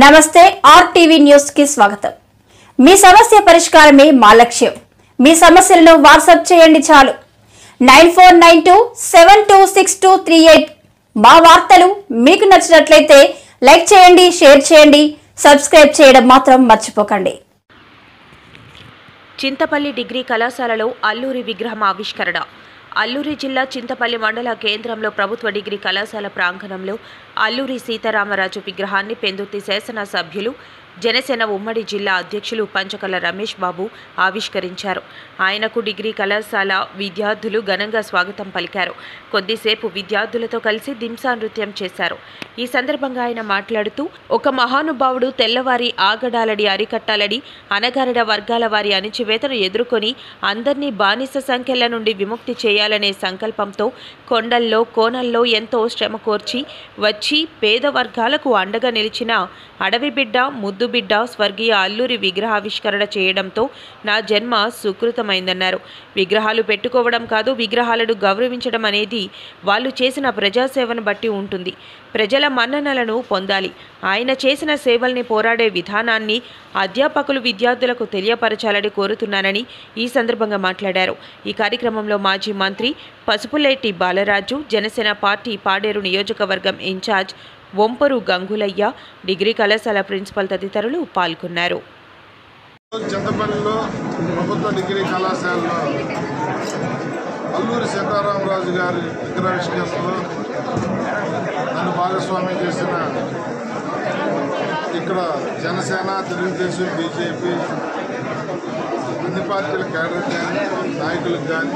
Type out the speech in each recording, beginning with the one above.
నమస్తే RTV news కి స్వాగతం। మీ సమస్య పరిష్కారమే మా లక్ష్యం। మీ సమస్యలను వాట్సాప్ చేయండి చాలు 9492726238। మా వార్తలు మీకు నచ్చినట్లయితే లైక్ చేయండి, షేర్ చేయండి, సబ్స్క్రైబ్ చేయడం మాత్రం మర్చిపోకండి। చింతపల్లి డిగ్రీ కళాశాలలో అల్లూరి విగ్రహం ఆవిష్కరణ। అల్లూరి జిల్లా చింతపల్లి మండల కేంద్రంలో ప్రభుత్వ డిగ్రీ కళాశాల ప్రాంగణంలో అల్లూరి సీతారామరాజు విగ్రహాన్ని పెందుర్తి శాసన సభ్యులు జనసేన ఉమ్మడి జిల్లా అధ్యక్షులు పంచకల రమేష్ బాబు ఆవిష్కరించారు। ఆయనకు డిగ్రీ కళాశాల విద్యార్థులు ఘనంగా స్వాగతం పలికారు। కొద్దిసేపు విద్యార్థులతో కలిసి దింసా నృత్యం చేశారు। ఈ సందర్భంగా ఆయన మాట్లాడుతూ, ఒక మహానుభావుడు తెల్లవారి ఆగడాలని అరికట్టాలని, అనగారిన వర్గాల వారి అణిచివేతను ఎదుర్కొని అందరినీ బానిస సంఖ్యల నుండి విముక్తి చేయాలనే సంకల్పంతో కొండల్లో కోనల్లో ఎంతో శ్రమ కోర్చి వచ్చి పేద వర్గాలకు అండగా నిలిచిన అడవి బిడ్డ ముద్దు బిడ్డ స్వర్గీయ అల్లూరి విగ్రహావిష్కరణ చేయడంతో నా జన్మ సుకృతమైందన్నారు। విగ్రహాలు పెట్టుకోవడం కాదు, విగ్రహాలను గౌరవించడం అనేది వాళ్ళు చేసిన ప్రజాసేవను బట్టి ఉంటుంది। ప్రజల మన్ననలను పొందాలి। ఆయన చేసిన సేవల్ని, పోరాడే విధానాన్ని అధ్యాపకులు విద్యార్థులకు తెలియపరచాలని కోరుతున్నానని ఈ సందర్భంగా మాట్లాడారు। ఈ కార్యక్రమంలో మాజీ మంత్రి పసుపులేటి బాలరాజు, జనసేన పార్టీ పాడేరు నియోజకవర్గం ఇన్ఛార్జ్ వంపరు గంగులయ్య, డిగ్రీ కళాశాల ప్రిన్సిపల్ తదితరులు పాల్గొన్నారు। చింతపల్లిలో ప్రభుత్వ డిగ్రీ కళాశాలలో అల్లూరి సీతారామరాజు గారి విగ్రహావిష్కరణలో నన్ను భాగస్వామ్యం చేసిన ఇక్కడ జనసేన, తెలుగుదేశం, బీజేపీ అన్ని పార్టీల క్యాడర్ కానీ, నాయకులకు కానీ,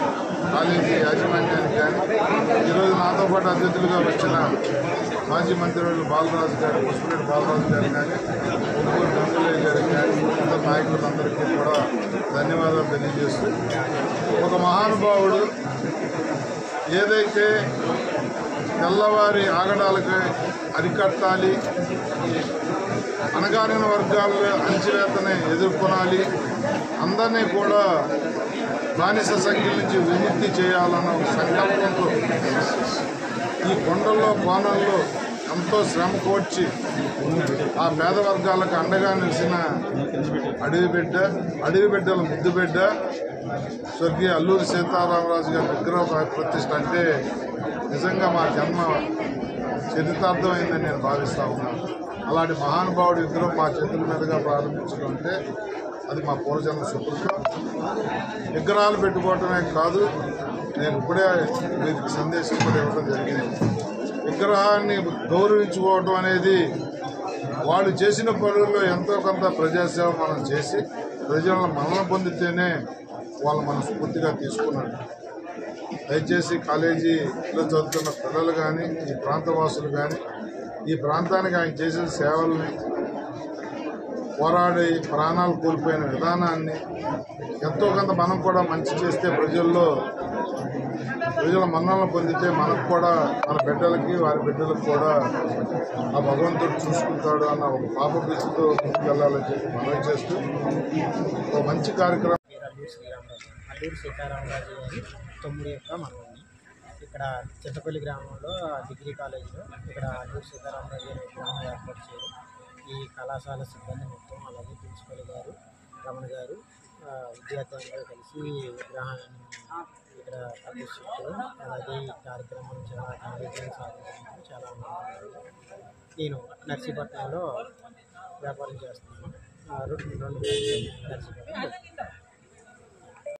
కాలేజీ యాజమాన్యానికి కానీ, ఈరోజు నాతో పాటు అతిథులుగా వచ్చిన మాజీ మంత్రివర్యులు బాలరాజు గారు, పసుపులేటి బాలరాజు గారు కానీ, ఒంగూరు గంగులయ్య గారికి కానీ, ఇతర నాయకులందరికీ కూడా ధన్యవాదాలు తెలియజేస్తూ, ఒక మహానుభావుడు ఏదైతే తెల్లవారి ఆగడాలకి అరికట్టాలి, అణగారిన వర్గాల అణచివేతని ఎదుర్కొనాలి, అందరినీ కూడా బానిస సంఖ్యల నుంచి విముక్తి చేయాలన్న ఒక సంకల్పంతో ఈ కొండల్లో కోనల్లో ఎంతో శ్రమ కోర్చి ఆ పేద వర్గాలకు అండగా నిలిచిన అడవి బిడ్డల ముద్దు బిడ్డ స్వర్గీయ అల్లూరి సీతారామరాజు గారి విగ్రహ ప్రతిష్ఠ అంటే నిజంగా మా జన్మ చరితార్థమైందని నేను భావిస్తూ ఉన్నాను। అలాంటి మహానుభావుడి విగ్రహం మా చేతుల మీదుగా ప్రారంభించడం అంటే అది మా పూర్వజన్మ సుకృతం। విగ్రహాలు పెట్టుకోవటమే కాదు, నేను ఇప్పుడే వీరికి సందేశం కూడా ఇవ్వడం జరిగింది। విగ్రహాన్ని గౌరవించుకోవటం అనేది వాళ్ళు చేసిన పనుల్లో ఎంతో కొంత ప్రజాసేవ మనం చేసి ప్రజలను మన్నన పొందితేనే వాళ్ళు మనస్ఫూర్తిగా తీసుకున్నాడు। దయచేసి కాలేజీలో చదువుతున్న పిల్లలు కానీ, ఈ ప్రాంతవాసులు కానీ, ఈ ప్రాంతానికి ఆయన చేసిన సేవల్ని, పోరాడి ప్రాణాలు కోల్పోయిన విధానాన్ని ఎంతో కొంత మనం కూడా మంచి చేస్తే ప్రజల మన్ననలు పొందితే మనకు కూడా, మన బిడ్డలకి వారి బిడ్డలకు కూడా ఆ భగవంతుడు చూసుకుంటాడు అన్న ఒక పాపభీతితో ముందుకు వెళ్ళాలని చెప్పి మనవి చేస్తూ ఒక మంచి కార్యక్రమం। అల్లూరి సీతారామరాజు గారి తమ్ముడు యొక్క మనవడిని ఇక్కడ చింతపల్లి గ్రామంలో డిగ్రీ కాలేజీలో ఇక్కడ అల్లూరి సీతారామరాజు గారి విగ్రహం ఏర్పాటు చేయడం, ఈ కళాశాల సిబ్బంది మొత్తం, అలాగే ప్రిన్సిపల్ గారు, రమణ గారు, విద్యార్థులందరూ కలిసి ఈ విగ్రహాన్ని ఇక్కడ ప్రతిష్ఠించడం, అలాగే ఈ కార్యక్రమం చాలా ఘనవిజయం సాధించడం చాలా ఆనందంగా ఉంది। నేను నర్సీపట్నంలో వ్యాపారం చేస్తున్నాను, 2 నర్సీపట్నం।